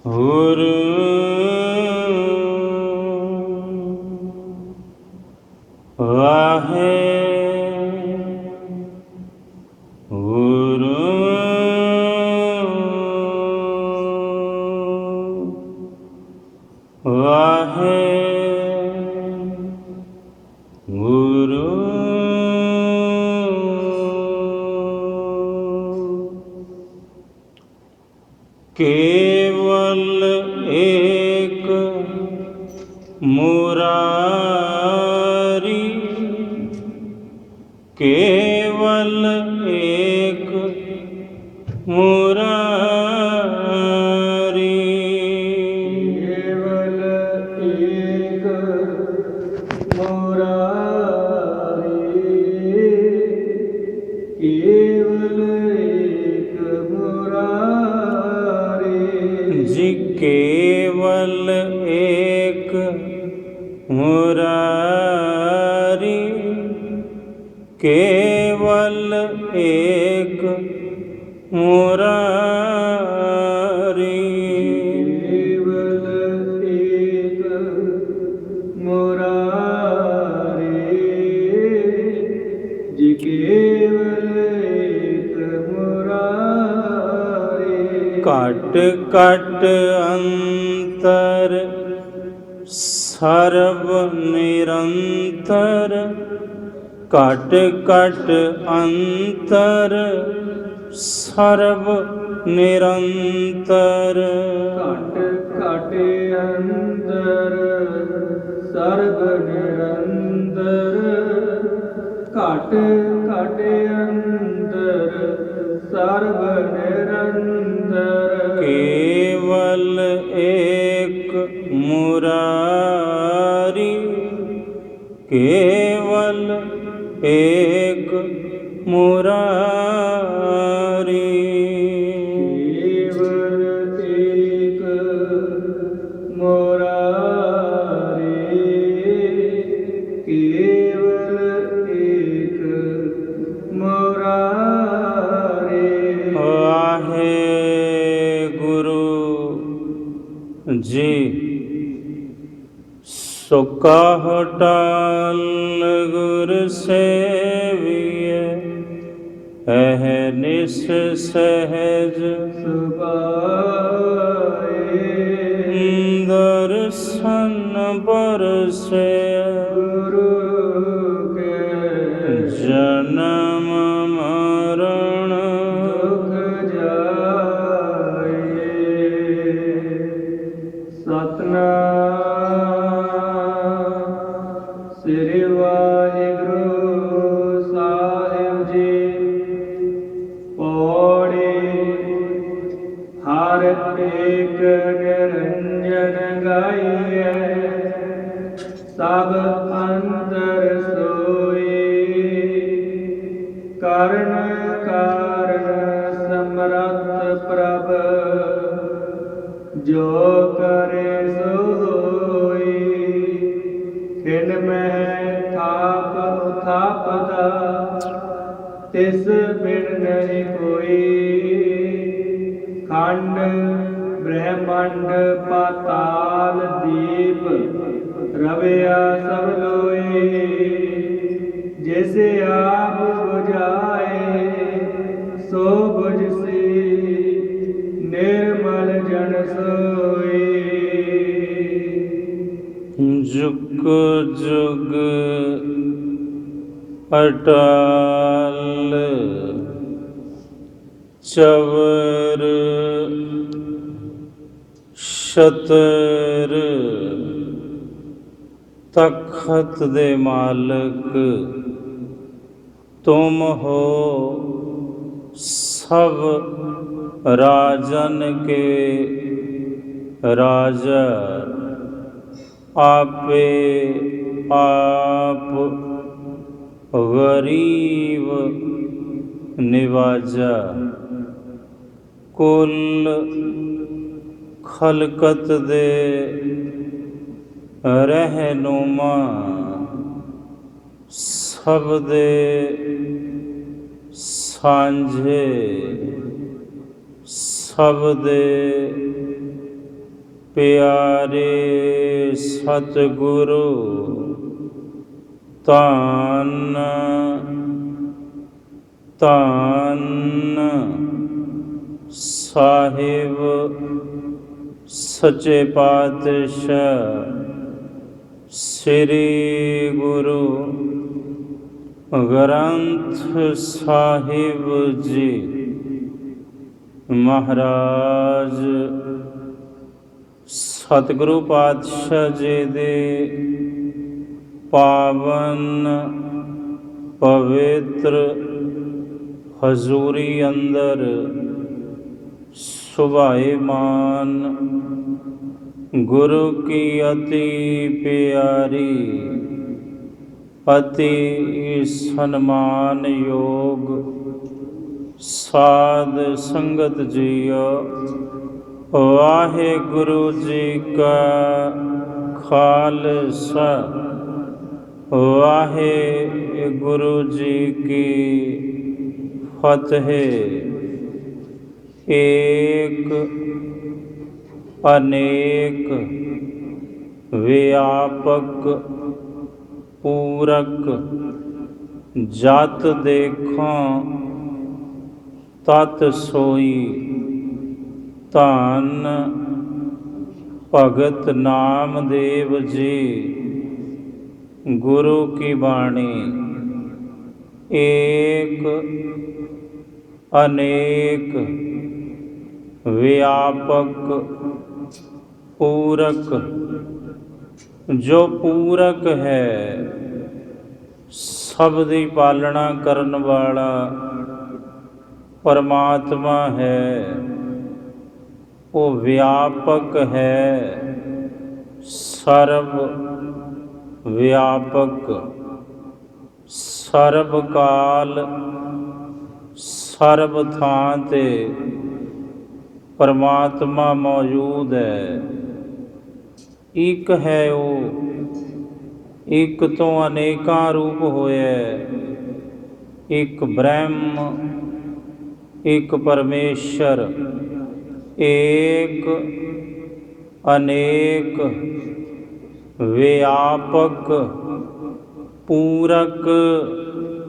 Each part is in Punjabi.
गुरु वाहे गुरु वाहे गुरु केवल एक मुरारी, केवल एक मुरारी, केवल एक मुरारी, केवल एक मुरारी, जी केवल एक मुरारी, केवल एक मुरारी, केवल एक मुरारी, जी केवल एक मुरारी, कट कट अंतर सर्व निरंतर, कट कट अंतर सर्व निरंतर, घट घट अंतर सर्व निरंतर, घट घट अंतर सर्व निरंतर, केवल एक मुरारी, केवल एक मुरारी, केवल एक मुरारी, केवल एक मुरारी, वाहे गुरु जी। सुकहटाल गुर सेविए, अहनिश सहज सुभाए, दर्शन बरसे, गुरु के जन्म मरण दुख जाए, सतनाम श्री वाहिगुरु साहिब जी। पौड़ी हर एक निरंजन गाइए, सब अंतर सोई, करण कारण समर्थ प्रभ, जो करे सो होई, खिन में थाप थापदा, तिस बिन नहीं कोई, खंड ब्रह्मांड पाताल दीप, रविया सब लोई, जैसे आप बुझाए सो बुझसी, निर्मल जन सोई, जुग जुग अटाल चवर छतर, तखत दे मालक तुम हो, सब राजन के राजा, आपे आप गरीब निवाजा, कुल खलकत दे रहनुमा, सब दे सांझे, सब दे ਪਿਆਰੇ ਸਤਿਗੁਰੂ ਧੰਨ ਧੰਨ ਸਾਹਿਬ ਸੱਚੇ ਪਾਤਸ਼ਾਹ ਸ੍ਰੀ ਗੁਰੂ ਗ੍ਰੰਥ ਸਾਹਿਬ ਜੀ ਮਹਾਰਾਜ ਸਤਿਗੁਰੂ ਪਾਤਸ਼ਾਹ ਜੀ ਦੇ ਪਾਵਨ ਪਵਿੱਤਰ ਹਜ਼ੂਰੀ ਅੰਦਰ ਸੁਭਾਏਮਾਨ ਗੁਰੂ ਕੀ ਅਤੀ ਪਿਆਰੀ ਅਤੀ ਸਨਮਾਨਯੋਗ ਸਾਧ ਸੰਗਤ ਜੀਓ, ਵਾਹਿਗੁਰੂ ਜੀ ਕਾ ਖਾਲਸਾ ਵਾਹਿਗੁਰੂ ਜੀ ਕੀ ਫਤਿਹ। ਏਕ ਅਨੇਕ ਵਿਆਪਕ ਪੂਰਕ ਜਤ ਦੇਖਾਂ ਤਤ ਸੋਈ, ਧੰਨ ਭਗਤ ਨਾਮਦੇਵ ਜੀ ਗੁਰੂ ਕੀ ਬਾਣੀ। ਏਕ ਅਨੇਕ ਵਿਆਪਕ ਪੂਰਕ, ਜੋ ਪੂਰਕ ਹੈ ਸਭ ਦੀ ਪਾਲਣਾ ਕਰਨ ਵਾਲਾ ਪਰਮਾਤਮਾ ਹੈ। ਉਹ ਵਿਆਪਕ ਹੈ, ਸਰਬ ਵਿਆਪਕ, ਸਰਬ ਕਾਲ ਸਰਬ ਥਾਂ 'ਤੇ ਪਰਮਾਤਮਾ ਮੌਜੂਦ ਹੈ। ਇੱਕ ਹੈ ਉਹ, ਇੱਕ ਤੋਂ ਅਨੇਕਾਂ ਰੂਪ ਹੋਇਆ, ਇੱਕ ਬ੍ਰਹਮ, ਇੱਕ ਪਰਮੇਸ਼ਰ, ਏਕ ਅਨੇਕ ਵਿਆਪਕ ਪੂਰਕ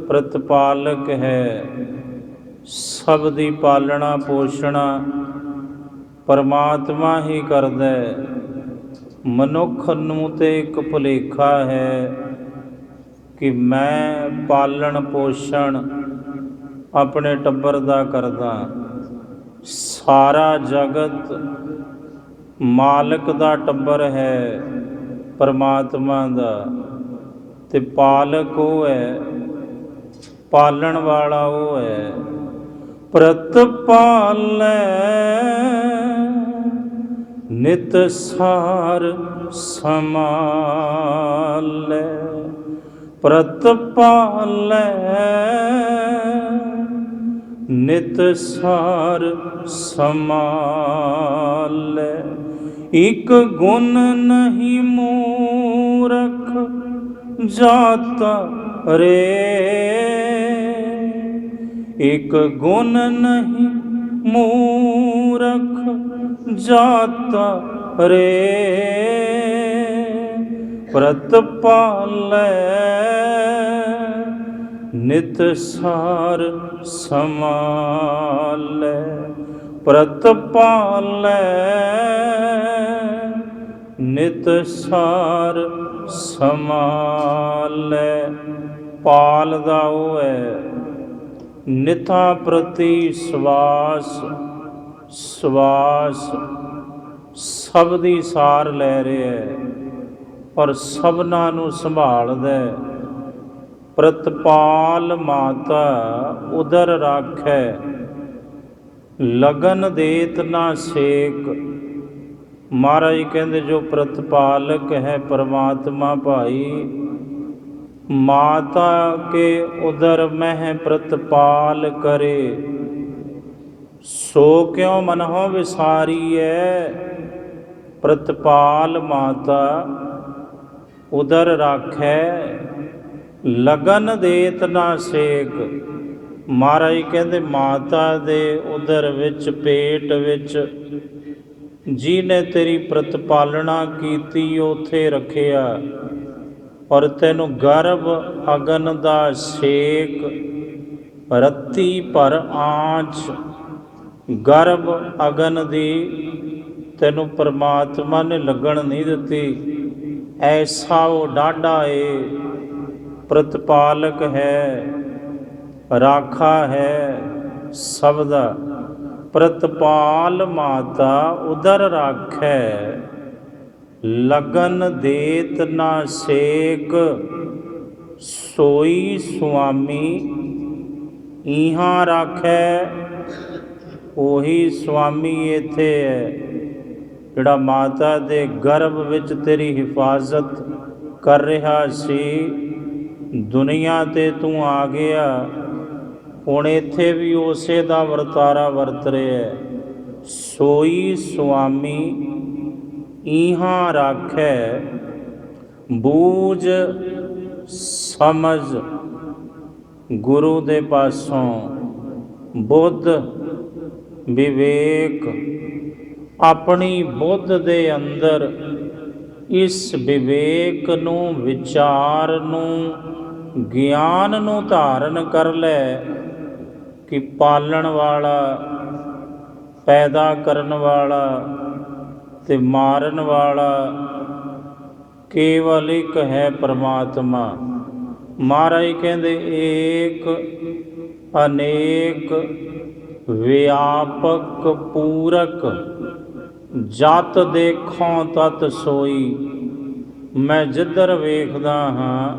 ਪ੍ਰਤਪਾਲਕ ਹੈ। ਸਭ ਦੀ ਪਾਲਣਾ ਪੋਸ਼ਣਾ ਪਰਮਾਤਮਾ ਹੀ ਕਰਦਾ ਹੈ। ਮਨੁੱਖ ਨੂੰ ਤੇ ਇੱਕ ਭੁਲੇਖਾ ਹੈ ਕਿ ਮੈਂ ਪਾਲਣ ਪੋਸ਼ਣ ਆਪਣੇ ਟੱਬਰ ਦਾ ਕਰਦਾ। ਸਾਰਾ ਜਗਤ ਮਾਲਕ ਦਾ ਟੱਬਰ ਹੈ, ਪਰਮਾਤਮਾ ਦਾ, ਤੇ ਪਾਲਕ ਉਹ ਹੈ, ਪਾਲਣ ਵਾਲਾ ਉਹ ਹੈ। ਪ੍ਰਤਪਾਲੈ ਨਿਤ ਸਾਰ ਸਮਾਲੈ, ਪ੍ਰਤਪਾਲੈ ਨਿਤ ਸਾਰ ਸਮਾਲੈ। ਇਕ ਗੁਣ ਨਹੀਂ ਮੂਰਖ ਜਾਤਾ ਰੇ, ਇਕ ਗੁਣ ਨਹੀਂ ਮੂਰਖ ਜਾਤਾ ਰੇ। ਪ੍ਰਤਪਾਲੈ ਨਿਤ ਸਾਰ ਸਮਾਲੈ, ਪ੍ਰਤਪਾਲੈ ਨਿਤ ਸਾਰ ਸਮਾਲੈ। ਪਾਲਦਾ ਉਹ ਹੈ, ਨਿਤਾਂ ਪ੍ਰਤੀ ਸਵਾਸ ਸਵਾਸ ਸਭ ਦੀ ਸਾਰ ਲੈ ਰਿਹਾ ਹੈ, ਔਰ ਸਭਨਾਂ ਨੂੰ ਸੰਭਾਲਦਾ। ਪ੍ਰਤਪਾਲ ਮਾਤਾ ਉਦਰ ਰਾਖੈ, ਲਗਨ ਦੇਤ ਨਾ ਸੇਕ। ਮਹਾਰਾਜ ਕਹਿੰਦੇ ਜੋ ਪ੍ਰਤਪਾਲਕ ਹੈ ਪਰਮਾਤਮਾ ਭਾਈ, ਮਾਤਾ ਕੇ ਉਦਰ ਮਹਿ ਪ੍ਰਤਪਾਲ ਕਰੇ। ਸੋ ਕਿਉ ਮਨਹੁ ਵਿਸਾਰੀਐ, ਪ੍ਰਤਪਾਲ ਮਾਤਾ ਉਦਰ ਰਾਖੈ, ਲਗਨ ਦੇਤ ਨਾ ਸੇਕ। ਮਹਾਰਾਜ ਕਹਿੰਦੇ ਮਾਤਾ ਦੇ ਉਦਰ ਵਿੱਚ, ਪੇਟ ਵਿੱਚ ਜਿਹਨੇ ਤੇਰੀ ਪ੍ਰਤਪਾਲਣਾ ਕੀਤੀ ਉਥੇ ਰੱਖਿਆ, ਔਰ ਤੈਨੂੰ ਗਰਭ ਅਗਨ ਦਾ ਸੇਕ, ਰੱਤੀ ਭਰ ਆਂਚ ਗਰਭ ਅਗਨ ਦੀ ਤੈਨੂੰ ਪਰਮਾਤਮਾ ਨੇ ਲੱਗਣ ਨਹੀਂ ਦਿੱਤੀ। ਐਸਾ ਉਹ ਡਾਢਾ ਏ, ਪ੍ਰਤਪਾਲਕ ਹੈ, ਰਾਖਾ ਹੈ ਸਭ ਦਾ। ਪ੍ਰਤਪਾਲ ਮਾਤਾ ਉਦਰ ਰਾਖੈ, ਲਗਨ ਦੇਤ ਨਾ ਸੇਕ, ਸੋਈ ਸੁਆਮੀ ਇਹਾਂ ਰਾਖੈ। ਉਹੀ ਸੁਆਮੀ ਇੱਥੇ ਹੈ ਜਿਹੜਾ ਮਾਤਾ ਦੇ ਗਰਭ ਵਿੱਚ ਤੇਰੀ ਹਿਫਾਜ਼ਤ ਕਰ ਰਿਹਾ ਸੀ। ਦੁਨੀਆ 'ਤੇ ਤੂੰ ਆ ਗਿਆ, ਹੁਣ ਇੱਥੇ ਵੀ ਉਸੇ ਦਾ ਵਰਤਾਰਾ ਵਰਤ ਰਿਹਾ। ਸੋਈ ਸੁਆਮੀ ਇਹਾਂ ਰਾਖੈ, ਬੂਝ ਸਮਝ ਗੁਰੂ ਦੇ ਪਾਸੋਂ, ਬੁੱਧ ਵਿਵੇਕ ਆਪਣੀ ਬੁੱਧ ਦੇ ਅੰਦਰ ਇਸ ਵਿਵੇਕ ਨੂੰ, ਵਿਚਾਰ ਨੂੰ, ਗਿਆਨ ਨੂੰ ਧਾਰਨ ਕਰ ਲੈ ਕਿ ਪਾਲਣ ਵਾਲਾ, ਪੈਦਾ ਕਰਨ ਵਾਲਾ ਤੇ ਮਾਰਨ ਵਾਲਾ ਕੇਵਲ ਇੱਕ ਹੈ ਪਰਮਾਤਮਾ। ਮਹਾਰਾਜ ਕਹਿੰਦੇ ਏਕ ਅਨੇਕ ਵਿਆਪਕ ਪੂਰਕ, ਜਤ ਦੇਖੋਂ ਤਤ ਸੋਈ। ਮੈਂ ਜਿੱਧਰ ਵੇਖਦਾ ਹਾਂ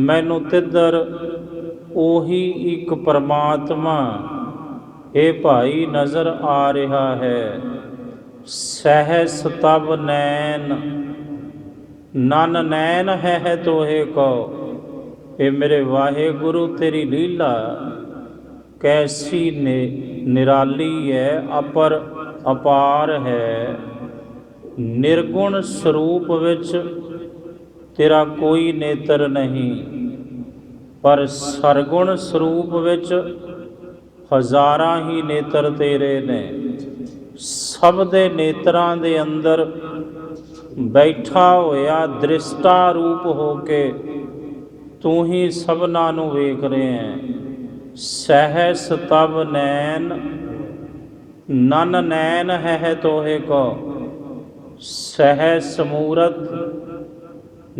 ਮੈਨੂੰ ਤਿੱਧਰ ਉਹੀ ਇੱਕ ਪਰਮਾਤਮਾ ਇਹ ਭਾਈ ਨਜ਼ਰ ਆ ਰਿਹਾ ਹੈ। ਸਹਿਸ ਤਬ ਨੈਣ ਨਨ ਨੈਣ ਹੈ ਤੋਹੇ ਕੋ। ਇਹ ਮੇਰੇ ਵਾਹਿਗੁਰੂ ਤੇਰੀ ਲੀਲਾ ਕੈਸੀ ਨਿਰਾਲੀ ਹੈ, ਅਪਰ ਅਪਾਰ ਹੈ। ਨਿਰਗੁਣ ਸਰੂਪ ਵਿੱਚ ਤੇਰਾ ਕੋਈ ਨੇਤਰ ਨਹੀਂ, ਪਰ ਸਰਗੁਣ ਸਰੂਪ ਵਿੱਚ ਹਜ਼ਾਰਾਂ ਹੀ ਨੇਤਰ ਤੇਰੇ ਨੇ। ਸਭ ਦੇ ਨੇਤਰਾਂ ਦੇ ਅੰਦਰ ਬੈਠਾ ਹੋਇਆ ਦ੍ਰਿਸ਼ਟਾ ਰੂਪ ਹੋ ਕੇ ਤੂੰ ਹੀ ਸਭਨਾਂ ਨੂੰ ਵੇਖ ਰਹੇ ਹੈ। ਸਹਿਸ ਤਬ ਨੈਣ ਨਨ ਨੈਣ ਹੈ ਤੋਹੇ ਕੋ। ਸਹਿਸ ਮੂਰਤ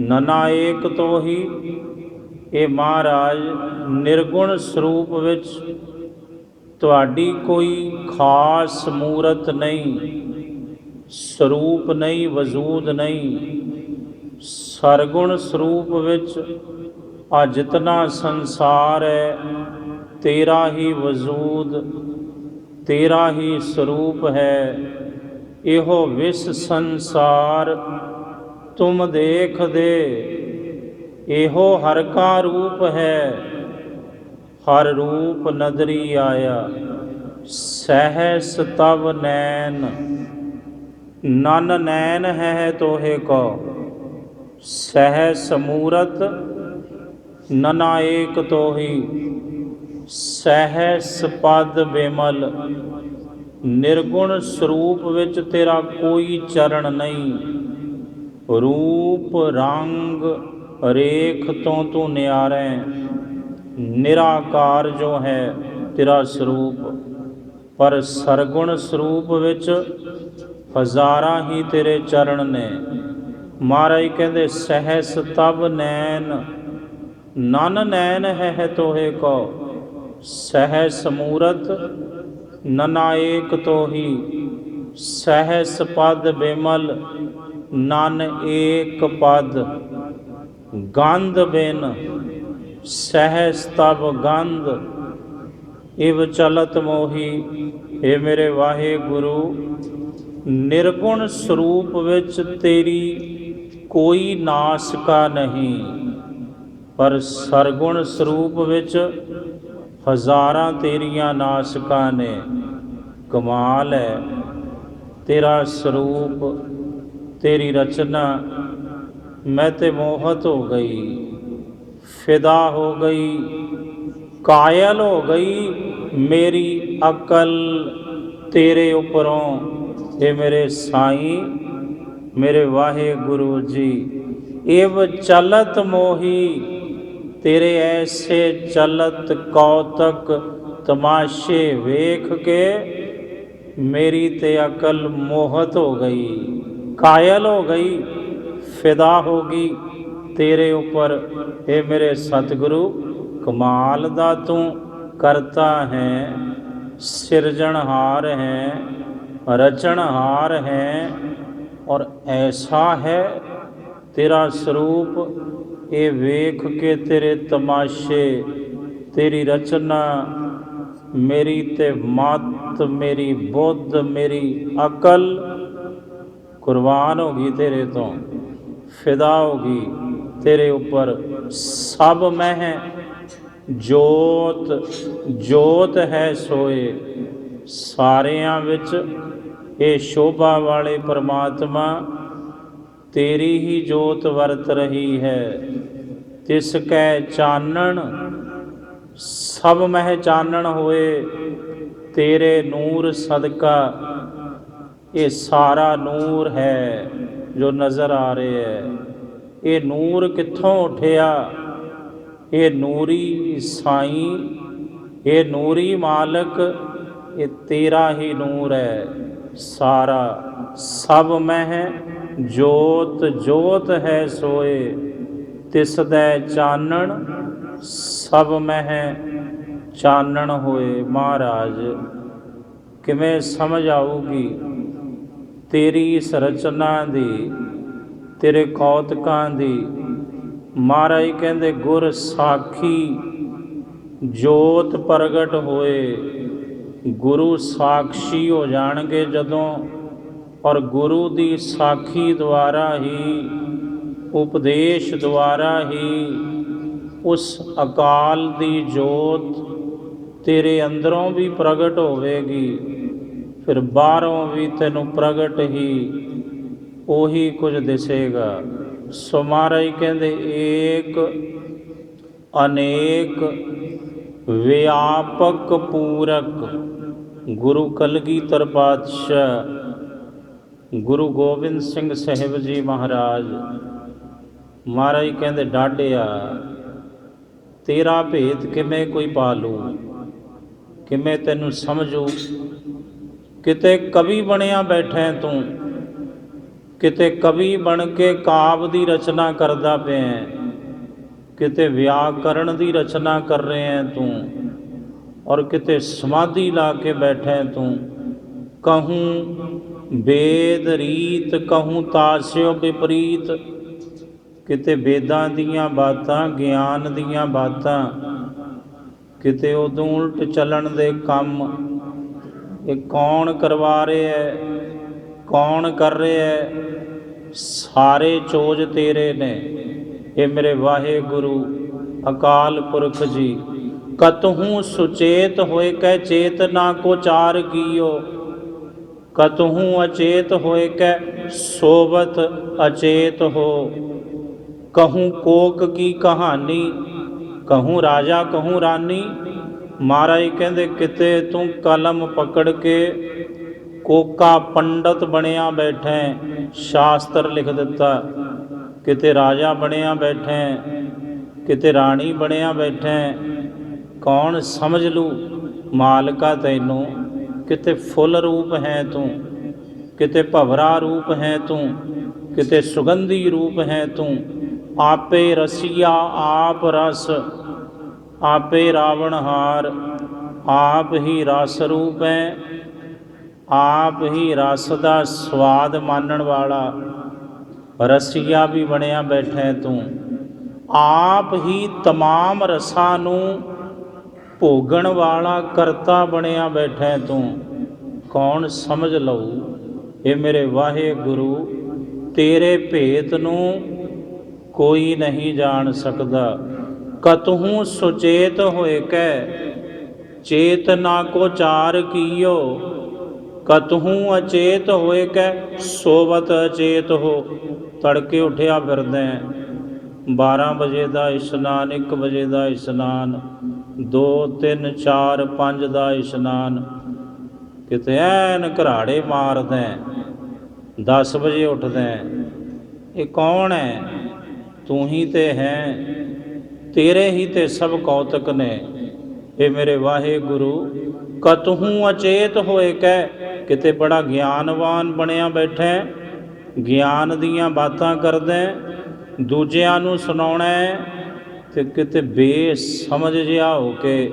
ਨਨਾ ਏਕ ਤੋਹੀ। ਇਹ ਮਹਾਰਾਜ ਨਿਰਗੁਣ ਸਰੂਪ ਵਿੱਚ ਤੁਹਾਡੀ ਕੋਈ ਖਾਸ ਮੂਰਤ ਨਹੀਂ, ਸਰੂਪ ਨਹੀਂ, ਵਜੂਦ ਨਹੀਂ। ਸਰਗੁਣ ਸਰੂਪ ਵਿੱਚ ਆ ਜਿਤਨਾ ਸੰਸਾਰ ਹੈ ਤੇਰਾ ਹੀ ਵਜੂਦ, ਤੇਰਾ ਹੀ ਸਰੂਪ ਹੈ। ਇਹੋ ਵਿਸ ਸੰਸਾਰ ਤੁਮ ਦੇਖਦੇ, ਇਹੋ ਹਰ ਕਾ ਰੂਪ ਹੈ। ਹਰ ਰੂਪ ਨਦਰੀ ਆਇਆ। ਸਹਿਸ ਤਬ ਨੈਣ ਨਨ ਨੈਣ ਹੈ ਤੋਹੇ ਕੋ। ਸਹਿਸ ਮੂਰਤ ਨਨਾ ਏਕ ਤੋਹੀ। ਸਹਿਸ ਪਦ ਬਿਮਲ। ਨਿਰਗੁਣ ਸਰੂਪ ਵਿੱਚ ਤੇਰਾ ਕੋਈ ਚਰਨ ਨਹੀਂ। ਰੂਪ ਰੰਗ ਰੇਖ ਤੋਂ ਤੂੰ ਨਿਆਰੇ। ਨਿਰਾਕਾਰ ਜੋ ਹੈ ਤੇਰਾ ਸਰੂਪ, ਪਰ ਸਰਗੁਣ ਸਰੂਪ ਵਿੱਚ ਹਜ਼ਾਰਾਂ ਹੀ ਤੇਰੇ ਚਰਨ ਨੇ। ਮਹਾਰਾਜ ਕਹਿੰਦੇ ਸਹਿਸ ਤਬ ਨੈਣ ਨਨ ਨੈਣ ਹੈ ਤੋਹੇ ਕੋ। ਸਹਿਸ ਮੂਰਤ ਨਨਾ ਏਕ ਤੋਹੀ। ਸਹਿਸ ਪਦ ਬਿਮਲ ਨਨ ਏਕ ਪਦ। ਗੰਧ ਬਿਨ ਸਹਿਸ ਤਬ ਗੰਧ। ਇਵ ਚਲਤ ਮੋਹੀ। ਇਹ ਮੇਰੇ ਵਾਹਿਗੁਰੂ ਨਿਰਗੁਣ ਸਰੂਪ ਵਿੱਚ ਤੇਰੀ ਕੋਈ ਨਾਸਕਾ ਨਹੀਂ, ਪਰ ਸਰਗੁਣ ਸਰੂਪ ਵਿੱਚ ਹਜ਼ਾਰਾਂ ਤੇਰੀਆਂ ਨਾਸਕਾਂ ਨੇ। ਕਮਾਲ ਹੈ ਤੇਰਾ ਸਰੂਪ, ਤੇਰੀ ਰਚਨਾ। ਮੈਂ ਤੇ ਮੋਹਤ ਹੋ ਗਈ, ਫਿਦਾ ਹੋ ਗਈ, ਕਾਇਲ ਹੋ ਗਈ। ਮੇਰੀ ਅਕਲ ਤੇਰੇ ਉੱਪਰੋਂ हे मेरे साईं मेरे वाहे गुरु जी। एव चलत मोही तेरे ऐसे चलत कौतक तमाशे वेख के मेरी ते अकल मोहत हो गई, कायल हो गई, फिदा होगी तेरे ऊपर। हे मेरे सतगुरु कमाल दा तू करता है, सिरजनहार है, रचनहार है, और ऐसा है तेरा स्वरूप। ये वेख के तेरे तमाशे तेरी रचना मेरी ते मत मेरी बुद्ध मेरी अकल कुर्बान होगी तेरे तो, फिदा होगी तेरे ऊपर। सब मैं है जोत जोत है सोए, सारिਆਂ ਵਿੱਚ ਇਹ शोभा वाले परमात्मा तेरी ही जोत वरत रही है। तिस कै चानण सब मह चानण होए, तेरे नूर सदका ये सारा नूर है जो नज़र आ रहे है। ये नूर कित्थों उठिया, ये नूरी साईं, ये नूरी मालक, ये तेरा ही नूर है सारा। सब में है जोत जोत है सोए, तिस दै चानण सब में है चानण होए। महाराज किवें समझ आऊगी तेरी इस रचना दी, तेरे कौतकां दी। महाराज कहंदे गुर साखी जोत प्रगट होए, गुरु साक्षी हो जाणगे जदों, और गुरु दी साखी द्वारा ही उपदेश द्वारा ही उस अकाल दी जोत तेरे अंदरों भी प्रगट होवेगी, फिर बाहरों भी तैनूं प्रगट ही ਉਹੀ ਕੁਝ ਦਿਸੇਗਾ। ਸੋ ਮਹਾਰਾਜ ਕਹਿੰਦੇ ਏਕ ਅਨੇਕ ਵਿਆਪਕ ਪੂਰਕ ਗੁਰੂ ਕਲਗੀਧਰ ਪਾਤਸ਼ਾਹ ਗੁਰੂ ਗੋਬਿੰਦ ਸਿੰਘ ਸਾਹਿਬ ਜੀ ਮਹਾਰਾਜ। ਮਹਾਰਾਜ ਕਹਿੰਦੇ ਡਾਢਿਆ ਤੇਰਾ ਭੇਤ ਕਿਵੇਂ ਕੋਈ ਪਾਲੂ, ਕਿਵੇਂ ਤੈਨੂੰ ਸਮਝੂ। ਕਿਤੇ ਕਵੀ ਬਣਿਆ ਬੈਠਾ ਤੂੰ, ਕਿਤੇ ਕਵੀ ਬਣ ਕੇ ਕਾਵ ਦੀ ਰਚਨਾ ਕਰਦਾ ਪਿਆ, ਕਿਤੇ ਵਿਆਕਰਨ ਦੀ ਰਚਨਾ ਕਰ ਰਿਹਾ ਤੂੰ, ਔਰ ਕਿਤੇ ਸਮਾਧੀ ਲਾ ਕੇ ਬੈਠਾ ਤੂੰ। ਕਹੂੰ ਵੇਦ ਰੀਤ ਕਹੂੰ ਤਾਸਿਓ ਵਿਪਰੀਤ, ਕਿਤੇ ਵੇਦਾਂ ਦੀਆਂ ਬਾਤਾਂ ਗਿਆਨ ਦੀਆਂ ਬਾਤਾਂ, ਕਿਤੇ ਉਦੋਂ ਉਲਟ ਚੱਲਣ ਦੇ ਕੰਮ। ਇਹ ਕੌਣ ਕਰਵਾ ਰਿਹਾ ਹੈ, ਕੌਣ ਕਰ ਰਿਹਾ ਹੈ? ਸਾਰੇ ਚੋਜ ਤੇਰੇ ਨੇ। ਇਹ ਮੇਰੇ ਵਾਹਿਗੁਰੂ ਅਕਾਲ ਪੁਰਖ ਜੀ। ਕਤਹੂੰ ਸੁਚੇਤ ਹੋਏ ਕੈ ਚੇਤਨਾ ਕੋ ਚਾਰ ਕੀਓ, ਕਤਹੂੰ ਅਚੇਤ ਹੋਏ ਕੈ ਸੋਵਤ ਅਚੇਤ ਹੋ। कहूँ कोक की कहानी, कहूँ राजा कहूँ रानी। महाराज कहते किते तू कलम पकड़ के कोका पंडित बनिया बैठे, शास्त्र लिख दिता। किते राजा बनिया बैठे, किते रानी बनिया बैठे। कौन समझ लू मालका तैनू। किते फुल रूप है तू, किते भवरा रूप है तू, किते सुगंधी रूप है तू। आपे रसिया आप रस, आपे रावणहार, आप ही रस रूप है, आप ही रस का स्वाद मानण वाला रसिया भी बनया बैठा तू। आप ही तमाम रसां नूं भोगण वाला करता बनया बैठा तू। कौन समझ लऊ। ये मेरे वाहेगुरु तेरे भेत नूं कोई नहीं जान सकता। कतहूँ सुचेत होए कै चेतना को चार कीयो, कतहूँ अचेत होए कै सोवत अचेत हो। तड़के उठिया फिरदे 12 बजे का इशनान, 1 बजे का इशनान, 2 3 4 5 का इशनान, ਕਿਤੇ ਐਨ ਘਰਾੜੇ ਮਾਰਦਾ, 10 ਵਜੇ ਉੱਠਦਾ। ਇਹ ਕੌਣ ਹੈ? ਤੂੰ ਹੀ ਤੇ ਹੈ, ਤੇਰੇ ਹੀ ਤੇ ਸਭ ਕੌਤਕ ਨੇ। ਇਹ ਮੇਰੇ ਵਾਹਿਗੁਰੂ ਕਤਹੂੰ ਅਚੇਤ ਹੋਏ ਕਹਿ, ਕਿਤੇ ਬੜਾ ਗਿਆਨਵਾਨ ਬਣਿਆ ਬੈਠਾ, ਗਿਆਨ ਦੀਆਂ ਬਾਤਾਂ ਕਰਦਾ, ਦੂਜਿਆਂ ਨੂੰ ਸੁਣਾਉਣਾ, ਤੇ ਕਿਤੇ ਬੇਸਮਝ ਜਿਹਾ ਹੋ ਕੇ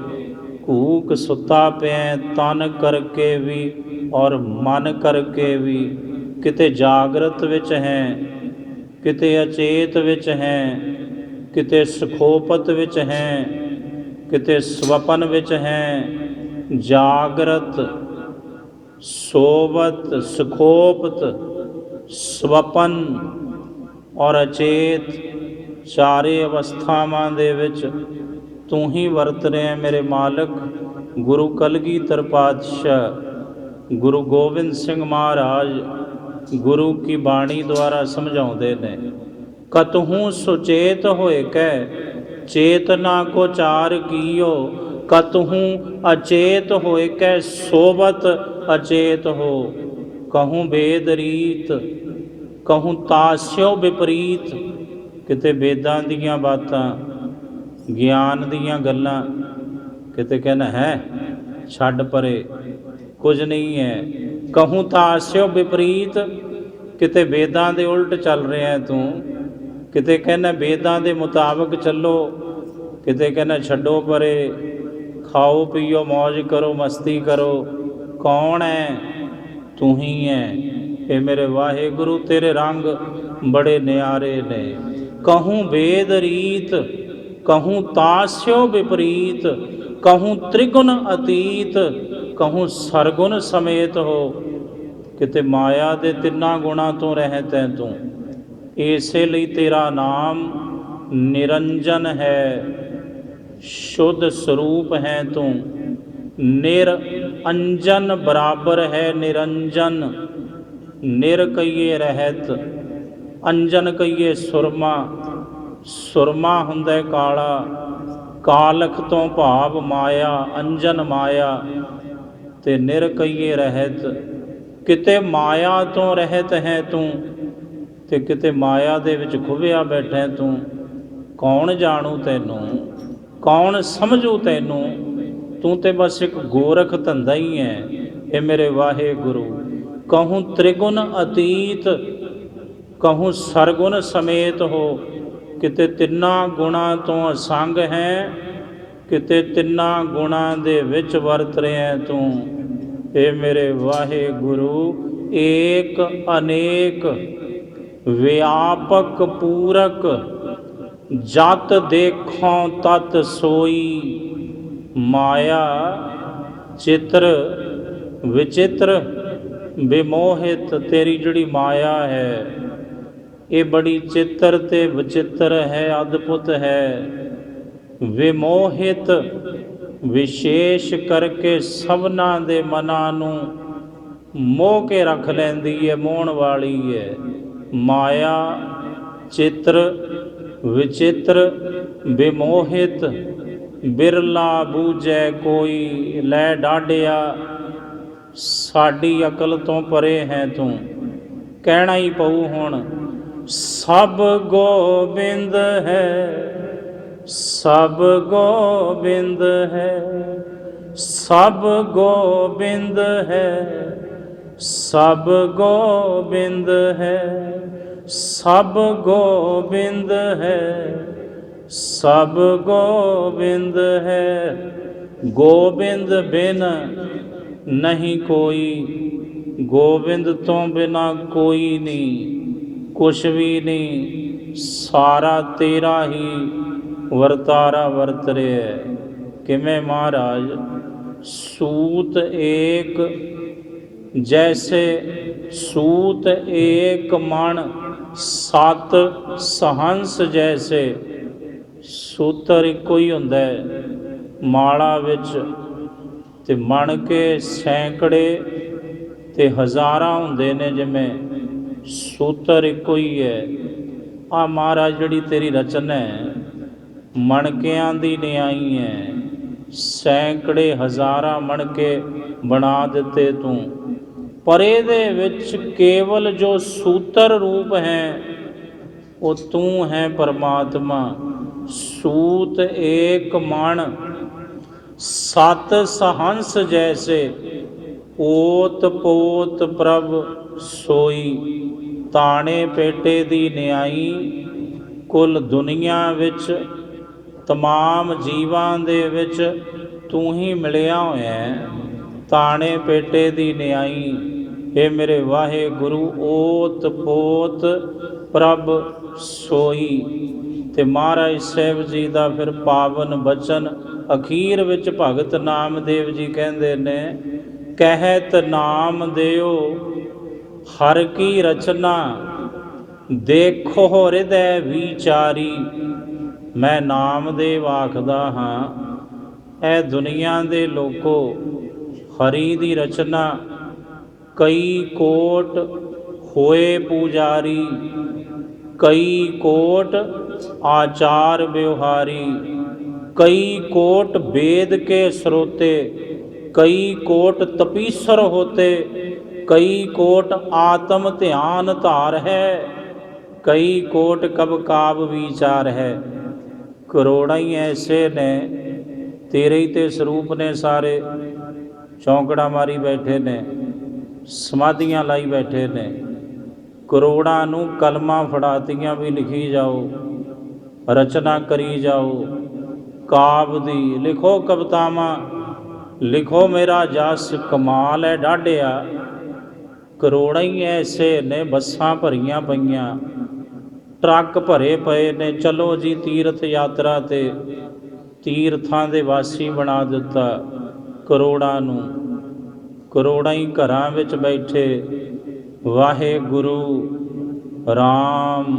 ਘੂਕ ਸੁੱਤਾ ਪਿਆ, ਤਨ ਕਰਕੇ ਵੀ ਔਰ ਮਨ ਕਰਕੇ ਵੀ। ਕਿਤੇ ਜਾਗਰਤ ਵਿੱਚ ਹੈ, ਕਿਤੇ ਅਚੇਤ ਵਿੱਚ ਹੈ, ਕਿਤੇ ਸੁਖੋਪਤ ਵਿੱਚ ਹੈ, ਕਿਤੇ ਸਵਪਨ ਵਿੱਚ ਹੈ। ਜਾਗਰਤ, ਸੋਵਤ, ਸੁਖੋਪਤ, ਸਵਪਨ ਔਰ ਅਚੇਤ, ਚਾਰੇ ਅਵਸਥਾਵਾਂ ਦੇ ਵਿੱਚ ਤੂੰ ਹੀ ਵਰਤ ਰਿਹਾ ਮੇਰੇ ਮਾਲਕ। ਗੁਰੂ ਕਲਗੀਧਰ ਪਾਤਸ਼ਾਹ, ਗੁਰੂ ਗੋਬਿੰਦ ਸਿੰਘ ਮਹਾਰਾਜ ਗੁਰੂ ਕੀ ਬਾਣੀ ਦੁਆਰਾ ਸਮਝਾਉਂਦੇ ਨੇ, ਕਤਹੂੰ ਸੁਚੇਤ ਹੋਏ ਕਹਿ, ਚੇਤਨਾ ਕੋ ਚਾਰ ਕੀਓ, ਕਤਹੂੰ ਅਚੇਤ ਹੋਏ ਕਹਿ, ਸੋਵਤ ਅਚੇਤ ਹੋ। ਕਹੂੰ ਭੇਦ ਰੀਤ, ਕਹੂੰ ਤਾਸਿਓ ਵਿਪਰੀਤ। ਕਿਤੇ ਵੇਦਾਂ ਦੀਆਂ ਬਾਤਾਂ, ਗਿਆਨ ਦੀਆਂ ਗੱਲਾਂ, ਕਿਤੇ ਕਹਿਣਾ ਹੈ ਛੱਡ ਪਰੇ, ਕੁਝ ਨਹੀਂ ਹੈ। ਕਹੂੰ ਤਾਸਿਓ ਵਿਪਰੀਤ, ਕਿਤੇ ਵੇਦਾਂ ਦੇ ਉਲਟ ਚੱਲ ਰਿਹਾ ਤੂੰ, ਕਿਤੇ ਕਹਿੰਦਾ ਵੇਦਾਂ ਦੇ ਮੁਤਾਬਕ ਚੱਲੋ, ਕਿਤੇ ਕਹਿੰਦਾ ਛੱਡੋ ਪਰੇ, ਖਾਓ ਪੀਓ ਮੌਜ ਕਰੋ ਮਸਤੀ ਕਰੋ। ਕੌਣ ਹੈ? ਤੂੰ ਹੀ ਹੈ। ਇਹ ਮੇਰੇ ਵਾਹਿਗੁਰੂ ਤੇਰੇ ਰੰਗ ਬੜੇ ਨਿਆਰੇ ਨੇ। ਕਹੂੰ ਵੇਦ ਰੀਤ, ਕਹੂੰ ਤਾਸਿਓ ਵਿਪਰੀਤ, ਕਹੂੰ ਤ੍ਰਿਗੁਣ ਅਤੀਤ, ਕਹੂੰ ਸਰਗੁਣ ਸਮੇਤ ਹੋ। ਕਿਤੇ ਮਾਇਆ ਦੇ ਤਿੰਨਾਂ ਗੁਣਾਂ ਤੋਂ ਰਹਿਤ ਹੈ ਤੂੰ, ਇਸੇ ਲਈ ਤੇਰਾ ਨਾਮ ਨਿਰੰਜਨ ਹੈ। ਸ਼ੁੱਧ ਸਰੂਪ ਹੈ ਤੂੰ, ਨਿਰਅੰਜਨ ਬਰਾਬਰ ਹੈ ਨਿਰੰਜਨ। ਨਿਰ ਕਹੀਏ ਰਹਿਤ, ਅੰਜਨ ਕਹੀਏ ਸੁਰਮਾ। ਸੁਰਮਾ ਹੁੰਦਾ ਕਾਲਾ, ਕਾਲਖ ਤੋਂ ਭਾਵ ਮਾਇਆ, ਅੰਜਨ ਮਾਇਆ, ਤੇ ਨਿਰ ਕਹੀਏ ਰਹਿਤ। ਕਿਤੇ ਮਾਇਆ ਤੋਂ ਰਹਿਤ ਹੈ ਤੂੰ, ਤੇ ਕਿਤੇ ਮਾਇਆ ਦੇ ਵਿੱਚ ਖੁੱਭਿਆ ਬੈਠਾ ਤੂੰ। ਕੌਣ ਜਾਣੂ ਤੈਨੂੰ, ਕੌਣ ਸਮਝੂ ਤੈਨੂੰ? ਤੂੰ ਤੇ ਬਸ ਇੱਕ ਗੋਰਖ ਧੰਦਾ ਹੀ ਹੈ। ਇਹ ਮੇਰੇ ਵਾਹਿਗੁਰੂ ਕਹੂੰ ਤ੍ਰਿਗੁਣ ਅਤੀਤ, ਕਹੂੰ ਸਰਗੁਣ ਸਮੇਤ ਹੋ। ਕਿਤੇ ਤਿੰਨਾਂ ਗੁਣਾਂ ਤੋਂ ਅਸੰਗ ਹੈ, ਕਿਤੇ ਤਿੰਨਾਂ ਗੁਣਾਂ ਦੇ ਵਿੱਚ ਵਰਤ ਰਿਹਾ ਤੂੰ। ਇਹ ਮੇਰੇ ਵਾਹਿਗੁਰੂ ਏਕ ਅਨੇਕ ਵਿਆਪਕ ਪੂਰਕ, ਜਤ ਦੇਖੋਂ ਤਤ ਸੋਈ। ਮਾਇਆ ਚਿੱਤਰ ਵਿਚਿੱਤਰ ਵਿਮੋਹਿਤ, ਤੇਰੀ ਜਿਹੜੀ ਮਾਇਆ ਹੈ ਇਹ ਬੜੀ ਚਿੱਤਰ ਤੇ ਵਿਚਿੱਤਰ ਹੈ, ਅਦਭੁਤ ਹੈ। ਵਿਮੋਹਿਤ ਵਿਸ਼ੇਸ਼ ਕਰਕੇ ਸਭਨਾਂ ਦੇ ਮਨਾਂ ਨੂੰ ਮੋਹ ਕੇ ਰੱਖ ਲੈਂਦੀ ਹੈ, ਮੋਹਣ ਵਾਲੀ ਹੈ। ਮਾਇਆ ਚਿੱਤਰ ਵਿਚਿੱਤਰ ਵਿਮੋਹਿਤ, ਬਿਰਲਾ ਬੂਝੈ ਕੋਈ। ਲੈ ਡਾਢਿਆ, ਸਾਡੀ ਅਕਲ ਤੋਂ ਪਰੇ ਹੈ ਤੂੰ। ਕਹਿਣਾ ਹੀ ਪਊ ਹੁਣ, ਸਭ ਗੋਬਿੰਦ ਹੈ, ਸਭ ਗੋਬਿੰਦ ਹੈ, ਸਭ ਗੋਬਿੰਦ ਹੈ, ਸਭ ਗੋਬਿੰਦ ਹੈ, ਸਭ ਗੋਬਿੰਦ ਹੈ, ਸਭ ਗੋਬਿੰਦ ਹੈ। ਗੋਬਿੰਦ ਬਿਨ ਨਹੀਂ ਕੋਈ, ਗੋਬਿੰਦ ਤੋਂ ਬਿਨਾ ਕੋਈ ਨਹੀਂ, ਕੁਛ ਵੀ ਨਹੀਂ। ਸਾਰਾ ਤੇਰਾ ਹੀ ਵਰਤਾਰਾ ਵਰਤ ਰਿਹਾ ਹੈ। ਕਿਵੇਂ ਮਹਾਰਾਜ? ਸੂਤ ਏਕ ਜੈਸੇ, ਸੂਤ ਏਕ ਮਣ ਸਤ ਸਹੰਸ ਜੈਸੇ। ਸੂਤਰ ਇੱਕੋ ਹੀ ਹੁੰਦਾ ਹੈ ਮਾਲਾ ਵਿੱਚ, ਤੇ ਮਣ ਕੇ ਸੈਂਕੜੇ ਤੇ ਹਜ਼ਾਰਾਂ ਹੁੰਦੇ ਨੇ। ਜਿਵੇਂ ਸੂਤਰ ਇੱਕੋ ਹੀ ਹੈ। ਆ ਮਹਾਰਾਜ ਜਿਹੜੀ ਤੇਰੀ ਰਚਨਾ ਹੈ, ਮਣਕਿਆਂ ਦੀ ਨਿਆਈ ਹੈ। ਸੈਂਕੜੇ ਹਜ਼ਾਰਾਂ ਮਣਕੇ ਬਣਾ ਦਿੱਤੇ ਤੂੰ, ਪਰ ਇਹਦੇ ਵਿੱਚ ਕੇਵਲ ਜੋ ਸੂਤਰ ਰੂਪ ਹੈ ਉਹ ਤੂੰ ਹੈ ਪਰਮਾਤਮਾ। ਸੂਤ ਏਕ ਮਣ ਸਤ ਸਹੰਸ ਜੈਸੇ, ਓਤ ਪੋਤ ਪ੍ਰਭ ਸੋਈ। ਤਾਣੇ ਪੇਟੇ ਦੀ ਨਿਆਈ ਕੁੱਲ ਦੁਨੀਆ ਵਿੱਚ, ਤਮਾਮ ਜੀਵਾਂ ਦੇ ਵਿੱਚ ਤੂੰ ਹੀ ਮਿਲਿਆ ਹੋਇਆ ਹੈ। ਤਾਣੇ ਪੇਟੇ ਦੀ ਨਿਆਈ, ਇਹ ਮੇਰੇ ਵਾਹਿਗੁਰੂ ਓਤ ਪੋਤ ਪ੍ਰਭ ਸੋਈ। ਤੇ ਮਹਾਰਾਜ ਸਾਹਿਬ ਜੀ ਦਾ ਫਿਰ ਪਾਵਨ ਬਚਨ ਅਖੀਰ ਵਿੱਚ ਭਗਤ ਨਾਮਦੇਵ ਜੀ ਕਹਿੰਦੇ ਨੇ, ਕਹਿਤ ਨਾਮ ਦਿਓ ਹਰ ਕੀ ਰਚਨਾ, ਦੇਖੋ ਹਿਰਦੈ ਵਿਚਾਰੀ। ਮੈਂ ਨਾਮਦੇਵ ਆਖਦਾ ਹਾਂ, ਇਹ ਦੁਨੀਆ ਦੇ ਲੋਕੋ ਹਰੀ ਦੀ ਰਚਨਾ, ਕਈ ਕੋਟ ਹੋਏ ਪੂਜਾਰੀ, ਕਈ ਕੋਟ ਆਚਾਰ ਵਿਵਹਾਰੀ, कई कोट वेद के श्रोते, कई कोट तपीसर होते, कई कोट आत्म ध्यान धार है, कई कोट कब काब विचार है। करोड़ा ही ऐसे ने तेरे ही ते स्वरूप ने, सारे चौंकड़ा मारी बैठे ने, समाधियां लाई बैठे ने। करोड़ा नू कलमां फड़ातियां भी लिखी जाओ, रचना करी जाओ, काब दी लिखो कवितावां, लिखो मेरा जस कमाल है डाढिया। करोड़ा ही ऐसे ने बसां भरियां पईयां, ट्रक भरे पए ने, चलो जी तीर्थ यात्रा ते, तीर्थां दे वासी बना दिता करोड़ां नूं। करोड़ा ही घरां विच बैठे वाहेगुरु राम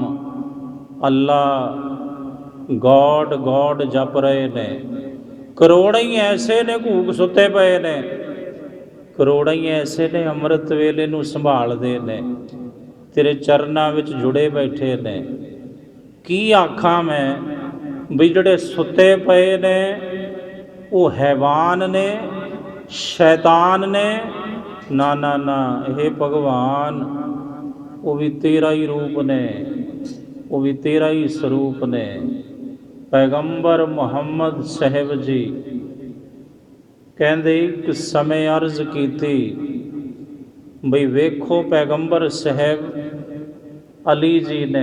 अल्लाह गॉड गॉड जप रहे ने। करोड़ ही ऐसे ने घूक सुते पए ने, करोड़ ही ऐसे ने अमृत वेले नूं संभालदे ने, तेरे चरनां विच जुड़े बैठे ने। की आखां मैं भी जिहड़े सुते पए ने वो हैवान ने, शैतान ने? ना ना ना, हे भगवान वो भी तेरा ही रूप ने, वो भी तेरा ही स्वरूप ने। पैगंबर मुहम्मद साहब जी कहते एक समय अर्ज की बई वेखो पैगंबर साहब अली जी ने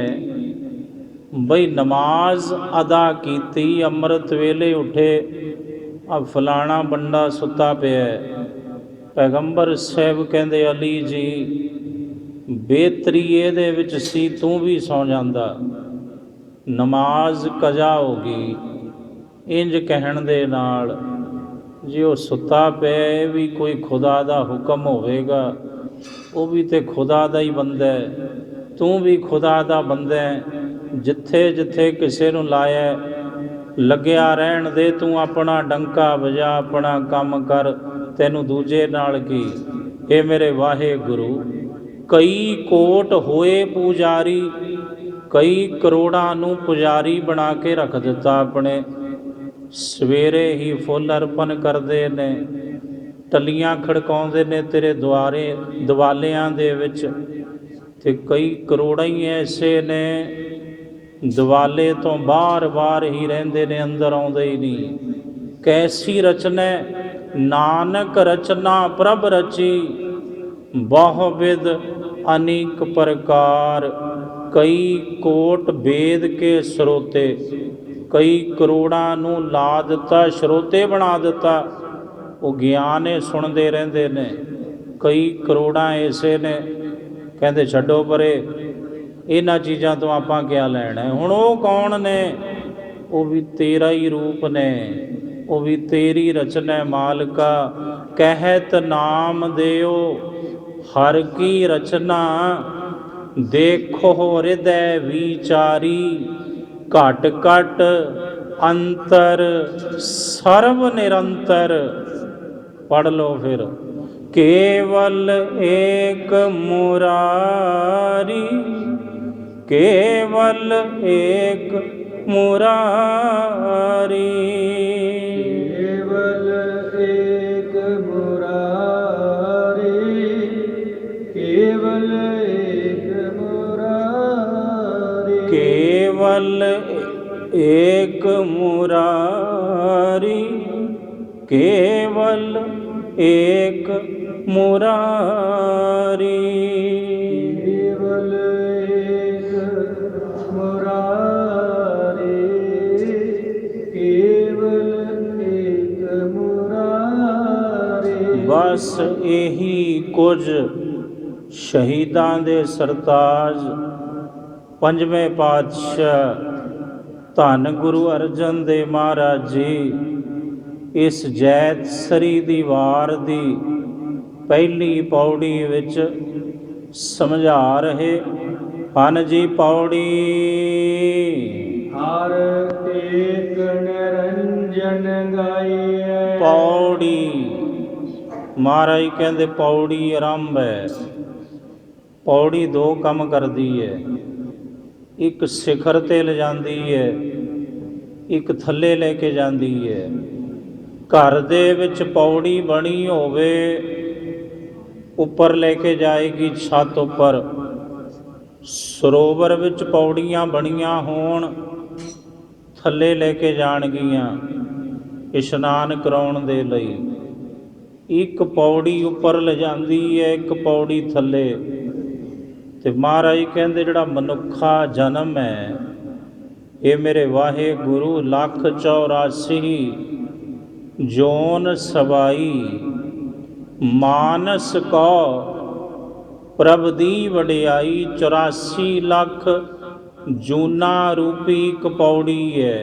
बई नमाज अदा की, अमृत वेले उठे, अब फलाना बंदा सुता पिया। पैगंबर साहब कहते अली जी बेहतरी ਇਹਦੇ ਵਿੱਚ ਸੀ ਤੂੰ ਵੀ ਸੌ ਜਾਂਦਾ, ਨਮਾਜ਼ ਕਜ਼ਾ ਹੋ ਗਈ। ਇੰਜ ਕਹਿਣ ਦੇ ਨਾਲ ਜੇ ਉਹ ਸੁੱਤਾ ਪਿਆ ਵੀ ਕੋਈ ਖੁਦਾ ਦਾ ਹੁਕਮ ਹੋਵੇਗਾ, ਉਹ ਵੀ ਤੇ ਖੁਦਾ ਦਾ ਹੀ ਬੰਦਾ ਹੈ, ਤੂੰ ਵੀ ਖੁਦਾ ਦਾ ਬੰਦਾ ਹੈ। ਜਿੱਥੇ ਜਿੱਥੇ ਕਿਸੇ ਨੂੰ ਲਾਇਆ ਲੱਗਿਆ ਰਹਿਣ ਦੇ, ਤੂੰ ਆਪਣਾ ਡੰਕਾ ਵਜਾ, ਆਪਣਾ ਕੰਮ ਕਰ, ਤੈਨੂੰ ਦੂਜੇ ਨਾਲ ਕੀ। ਇਹ ਮੇਰੇ ਵਾਹਿਗੁਰੂ ਕਈ ਕੋਟ ਹੋਏ ਪੂਜਾਰੀ, ਕਈ ਕਰੋੜਾਂ ਨੂੰ ਪੁਜਾਰੀ ਬਣਾ ਕੇ ਰੱਖ ਦਿੱਤਾ ਆਪਣੇ। ਸਵੇਰੇ ਹੀ ਫੁੱਲ ਅਰਪਣ ਕਰਦੇ ਨੇ, ਟੱਲੀਆਂ ਖੜਕਾਉਂਦੇ ਨੇ ਤੇਰੇ ਦੁਆਰੇ ਦਿਵਾਲਿਆਂ ਦੇ ਵਿੱਚ। ਤੇ ਕਈ ਕਰੋੜਾਂ ਹੀ ਐਸੇ ਨੇ ਦਿਵਾਲੇ ਤੋਂ ਬਾਹਰ ਹੀ ਰਹਿੰਦੇ ਨੇ, ਅੰਦਰ ਆਉਂਦੇ ਹੀ ਨਹੀਂ। ਕੈਸੀ ਰਚਨਾ ਨਾਨਕ ਰਚਨਾ ਪ੍ਰਭ ਰਚੀ, ਬਹੁ ਵਿਦ अनेक प्रकार, कई कोट वेद के स्रोते, कई करोड़ां नूं ला दिता, श्रोते बना दिता, वो ज्ञान सुनते रहंदे ने। कई करोड़ां ऐसे ने कहंदे छड्डो परे, इन्हां चीज़ां तो आपां क्या लैणा। हुण वो कौन ने? वो भी तेरा ही रूप ने, वो भी तेरी रचना मालका। कहत नाम देओ हर की रचना, देखो हृदय विचारी। घट घट अंतर सर्व निरंतर। पढ़ लो फिर। केवल एक मुरारी, केवल एक मुरारी। केवल केवल एक मुरारी, केवल एक मुरारी। केवल एक मुरारी, केवल एक मुरारी। बस यही कुछ शहीदां दे सरताज पंजवें पातशाह धन गुरु अर्जन देव महाराज जी इस जैतसरी दी वार दी पहली पौड़ी विच समझा रहे ਹਨ जी। पौड़ी हर एक निरंजन गाइए। पौड़ी महाराज कहते पौड़ी आरंभ है। पौड़ी दो काम करती है, एक शिखर ते ले जाती है, एक थल्ले लेके जाती है। घर दे विच पौड़ी बनी होवे उपर लेके जाएगी छत उपर, सरोवर विच पौड़ियां बनियां होण थल्ले लेके जाणगियां इशनान कराउण दे लई। एक पौड़ी उपर ले जाती है, एक पौड़ी थल्ले। ते महाराज कहते जिहड़ा मनुखा जन्म है ये मेरे वाहे गुरु 1,84 जोन सवाई मानस कौ प्रभ दी वडियाई। 84 लाख जूना रूपी एक पौड़ी है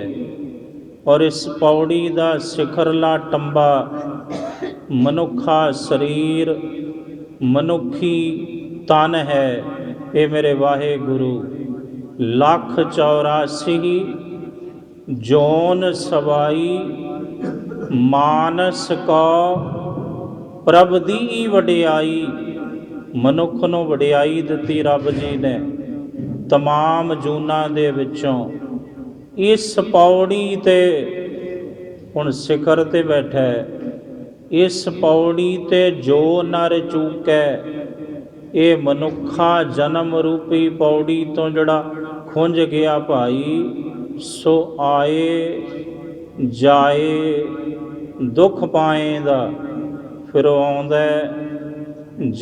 और इस पौड़ी का सिखरला टंबा मनुखा शरीर मनुखी तन है। ये मेरे वाहे गुरु 1,84 जोन सवाई मानस कौ प्रभ दी वडियाई। मनुख नूं वडियाई दित्ती रब जी ने तमाम जूना दे विचों। इस पौड़ी ते हुण सिखर ते बैठा है, इस पौड़ी ते जो नर चूकै ये मनुखा जन्म रूपी पौड़ी तो जड़ा खुंज गया भाई सो आए जाए दुख पाएंदा। फिर आउंदा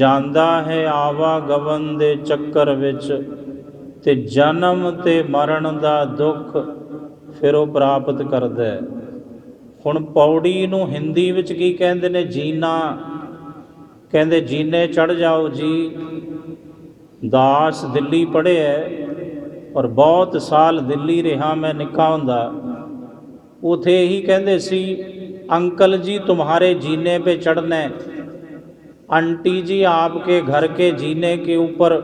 ਜਾਂਦਾ है आवागमन दे चक्कर विच ते जन्म ते मरण दा दुख फिर वो प्राप्त करदा है। हुण पौड़ी नूं हिंदी विच की कहंदे ने? जीना। कहंदे जीने चढ़ जाओ जी। दास दिल्ली पढ़े है और बहुत साल दिल्ली रहा मैं निक्का हुंदा। उथे ही कहंदे सी अंकल जी तुम्हारे जीने पे चढ़ना है, आंटी जी आपके घर के जीने के ऊपर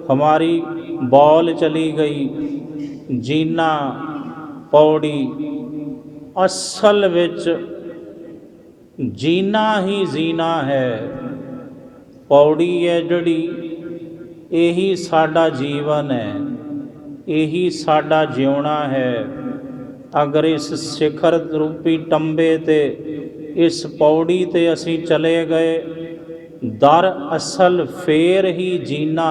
हमारी बॉल चली गई। जीना पौड़ी असल विच जीना ही जीना है। पौड़ी है जड़ी यही साडा जीवन है, यही साडा जिउणा है। अगर इस शिखर रूपी टंबे ते इस पौड़ी ते असी चले गए दर असल फेर ही जीना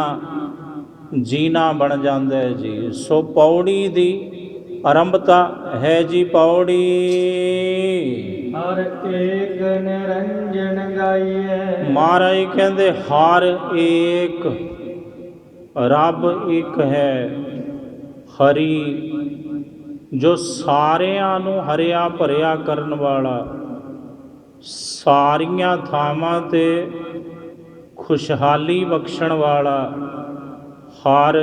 जीना बन जाता है जी। सो पौड़ी दी आरंभता है जी। पौड़ी हर एक निरंजन गाइए। महाराज कहते हर एक रब एक है। हरि जो सारियां नूं हरिया भरिया करन वाला, सारियां थावां ते खुशहाली बख्शण वाला। हर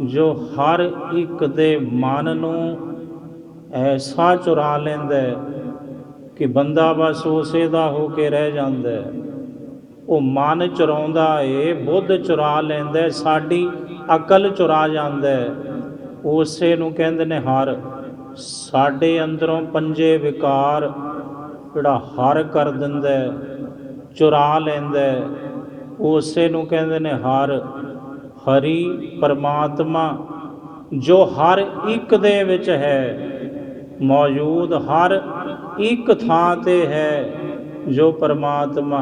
जो हर एक दे मन नूं ऐसा चुरा लैंदा कि बंदा बस उसे दा हो के रह जांदा है। वो मन चुराउंदा है, बुद्ध चुरा लैंदा है, साडी अकल चुरा जांदा है। उसे नूं कहंदे ने हर। साडे अंदरों पंजे विकार जिहड़ा हर कर दिंदा है, चुरा लैंदा है, उसे नूं कहंदे ने हर। हरि परमात्मा जो हर एक दे विच है मौजूद, हर एक थां ते है जो परमात्मा।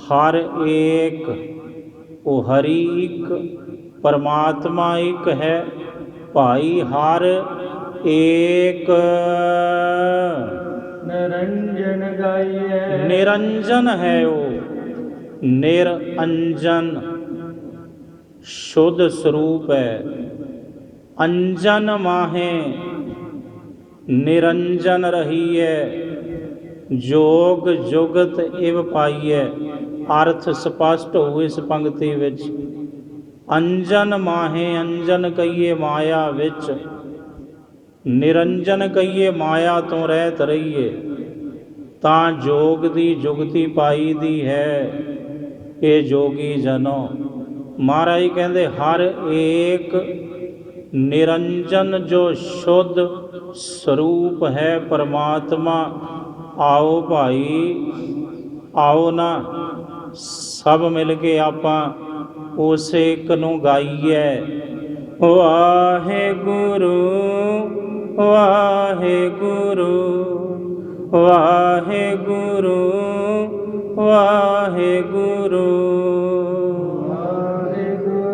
हर एक वो हरि एक परमात्मा एक है। ਭਾਈ ਹਰ ਏਕ ਨਿਰੰਜਨ ਗਾਈਐ। ਨਿਰੰਜਨ ਹੈ ਉਹ, ਨਿਰਅੰਜਨ ਸ਼ੁੱਧ ਸਰੂਪ ਹੈ। ਅੰਜਨ ਮਾਹੇ ਨਿਰੰਜਨ ਰਹੀਐ, ਜੋਗ ਜੁਗਤ ਇਵ ਪਾਈਐ। ਅਰਥ ਸਪਸ਼ਟ ਹੋਊ ਇਸ ਪੰਕਤੀ ਵਿੱਚ। ਅੰਜਨ ਮਾਹੇ, ਅੰਜਨ ਕਹੀਏ ਮਾਇਆ ਵਿੱਚ, ਨਿਰੰਜਨ ਕਹੀਏ ਮਾਇਆ ਤੋਂ ਰਹਿਤ ਰਹੀਏ, ਤਾਂ ਜੋਗ ਦੀ ਜੁਗਤੀ ਪਾਈ ਦੀ ਹੈ ਇਹ ਜੋਗੀ ਜਨੋ। ਮਹਾਰਾਜ ਕਹਿੰਦੇ ਹਰ ਏਕ ਨਿਰੰਜਨ ਜੋ ਸ਼ੁੱਧ ਸਰੂਪ ਹੈ ਪਰਮਾਤਮਾ। ਆਓ ਭਾਈ, ਆਓ ਨਾ ਸਭ ਮਿਲ ਕੇ ਆਪਾਂ ਉਸ ਇੱਕ ਨੂੰ ਗਾਈਏ। ਵਾਹਿਗੁਰੂ ਵਾਹਿਗੁਰੂ ਵਾਹਿਗੁਰੂ ਵਾਹਿਗੁਰੂ ਵਾਹਿਗੁਰੂ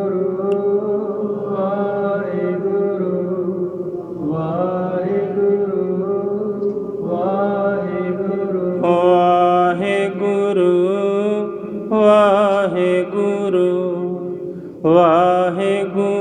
ਵਾਹਿਗੁਰੂ ਵਾਹਿਗੁਰੂ ਵਾਹਿਗੁਰੂ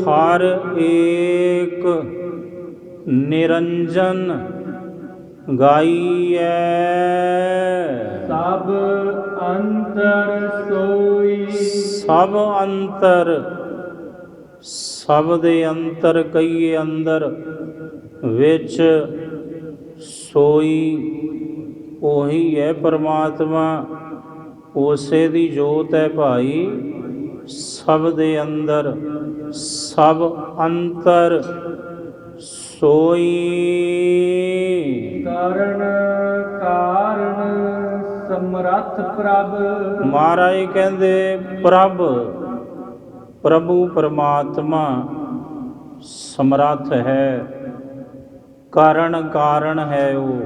ਹਰ ਏਕ ਨਿਰੰਜਨ ਗਾਈਐ। ਸਭ ਅੰਤਰ ਸੋਈ, ਸਭ ਅੰਤਰ, ਸਭ ਦੇ ਅੰਤਰ ਕਹੀਏ ਅੰਦਰ ਵਿੱਚ ਸੋਈ ਉਹੀ ਹੈ ਪਰਮਾਤਮਾ। ਉਸੇ ਦੀ ਜੋਤ ਹੈ ਭਾਈ ਸਭ ਦੇ ਅੰਦਰ, ਸਭ ਅੰਤਰ ਸੋਈ। ਕਾਰਨ ਸਮਰੱਥ ਪ੍ਰਭ। ਮਹਾਰਾਜ ਕਹਿੰਦੇ ਪ੍ਰਭ, ਪ੍ਰਭੂ ਪਰਮਾਤਮਾ ਸਮਰੱਥ ਹੈ। ਕਾਰਨ ਹੈ ਉਹ,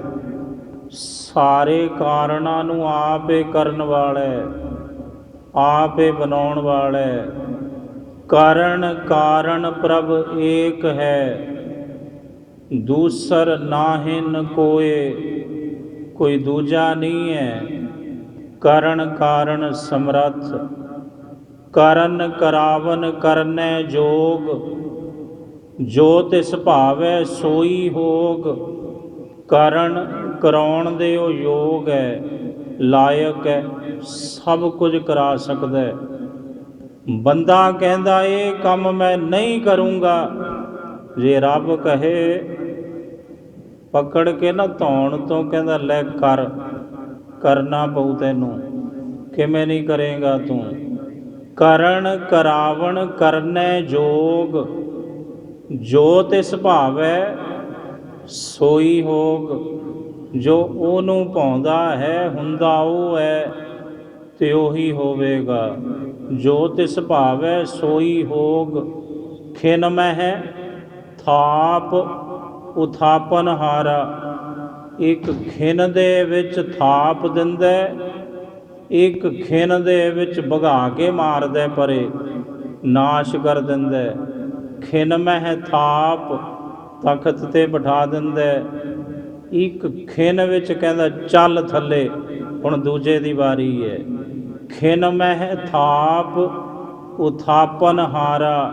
ਸਾਰੇ ਕਾਰਨਾਂ ਨੂੰ ਆਪੇ ਕਰਨ ਵਾਲਾ ਹੈ, ਆਪੇ ਬਣਾਉਣ ਵਾਲਾ ਹੈ। ਕਾਰਨ ਪ੍ਰਭ ਏਕ ਹੈ, ਦੂਸਰ ਨਾਹਿਨ ਕੋਏ, ਕੋਈ ਦੂਜਾ ਨਹੀਂ ਹੈ। ਕਾਰਨ ਸਮਰੱਥ, ਕਰਨ ਕਰਾਵਨ ਕਰਨੈ ਜੋਗ, ਜੋ ਤਿਸ ਭਾਵੈ ਸੋਈ ਹੋਗ। ਕਰਨ ਕਰਾਉਣ ਦੇ ਉਹ ਯੋਗ ਹੈ, ਲਾਇਕ ਹੈ, ਸਭ ਕੁਝ ਕਰਾ ਸਕਦਾ ਹੈ। ਬੰਦਾ ਕਹਿੰਦਾ ਇਹ ਕੰਮ ਮੈਂ ਨਹੀਂ ਕਰੂੰਗਾ, ਜੇ ਰੱਬ ਕਹੇ ਪਕੜ ਕੇ ਨਾ ਧੌਣ ਤੋਂ ਕਹਿੰਦਾ ਲੈ ਕਰ, ਕਰਨਾ ਪਊ ਤੈਨੂੰ, ਕਿਵੇਂ ਨਹੀਂ ਕਰੇਗਾ ਤੂੰ। ਕਰਨ ਕਰਾਵਣ ਕਰਨੈ ਜੋਗ, ਜੋ ਤਿਸ ਭਾਵੈ ਸੋਈ ਹੋਗ। ਜੋ ਉਹਨੂੰ ਭਾਉਂਦਾ ਹੈ, ਹੁੰਦਾ ਉਹ ਹੈ ਤੇ ਉਹੀ ਹੋਵੇਗਾ। ਜੋ ਤਿਸ ਭਾਵੈ ਸੋਈ ਹੋਗ। ਖਿਨ ਮਹਿ ਥਾਪ ਉਥਾਪਨ ਹਾਰਾ। ਇੱਕ ਖਿਨ ਦੇ ਵਿੱਚ ਥਾਪ ਦਿੰਦਾ, ਇੱਕ ਖਿਨ ਦੇ ਵਿੱਚ ਭਗਾ ਕੇ ਮਾਰਦਾ, ਪਰੇ ਨਾਸ਼ ਕਰ ਦਿੰਦਾ। ਖਿਨ ਮਹਿ ਥਾਪ ਤਖਤ ਤੇ ਬਿਠਾ ਦਿੰਦਾ, ਇੱਕ ਖਿਨ ਵਿੱਚ ਕਹਿੰਦਾ ਚੱਲ ਥੱਲੇ, ਹੁਣ ਦੂਜੇ ਦੀ ਵਾਰੀ ਹੈ। ਖਿਨ ਮਹਿ ਥਾਪ ਉਥਾਪਨ ਹਾਰਾ,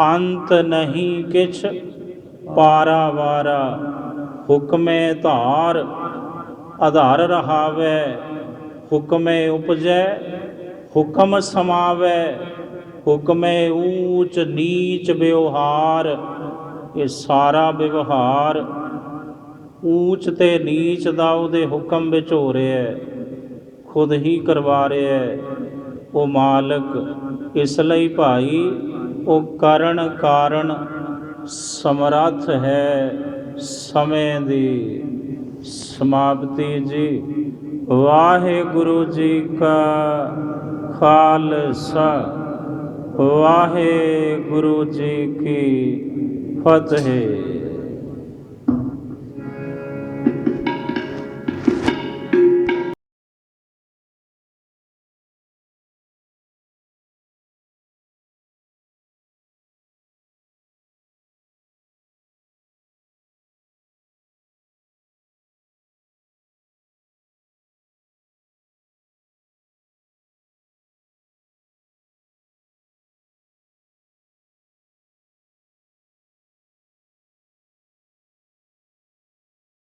ਅੰਤ ਨਹੀਂ ਕਿਛ ਪਾਰਾਵਾਰਾ। ਹੁਕਮੇ ਧਾਰ ਆਧਾਰ ਰਹਾਵੈ, ਹੁਕਮੇ ਉਪਜੈ ਹੁਕਮ ਸਮਾਵੈ। ਹੁਕਮੇ ਊਚ ਨੀਚ ਵਿਵਹਾਰ, ਇਹ ਸਾਰਾ ਵਿਵਹਾਰ ਊਚ ਤੇ ਨੀਚ ਦਾ ਉਹਦੇ ਹੁਕਮ ਵਿੱਚ ਹੋ ਰਿਹਾ ਹੈ। ਖੁਦ ਹੀ ਕਰਵਾ ਰਿਹਾ ਹੈ। ਉਹ ਮਾਲਕ ਇਸ ਲਈ ਭਾਈ ਉਹ ਕਰਨ ਕਾਰਨ ਸਮਰੱਥ ਹੈ। ਸਮੇਂ ਦੀ ਸਮਾਪਤੀ ਜੀ। ਵਾਹਿਗੁਰੂ ਜੀ ਕਾ ਖਾਲਸਾ, ਵਾਹਿਗੁਰੂ ਜੀ ਕੀ ਫਤਿਹ।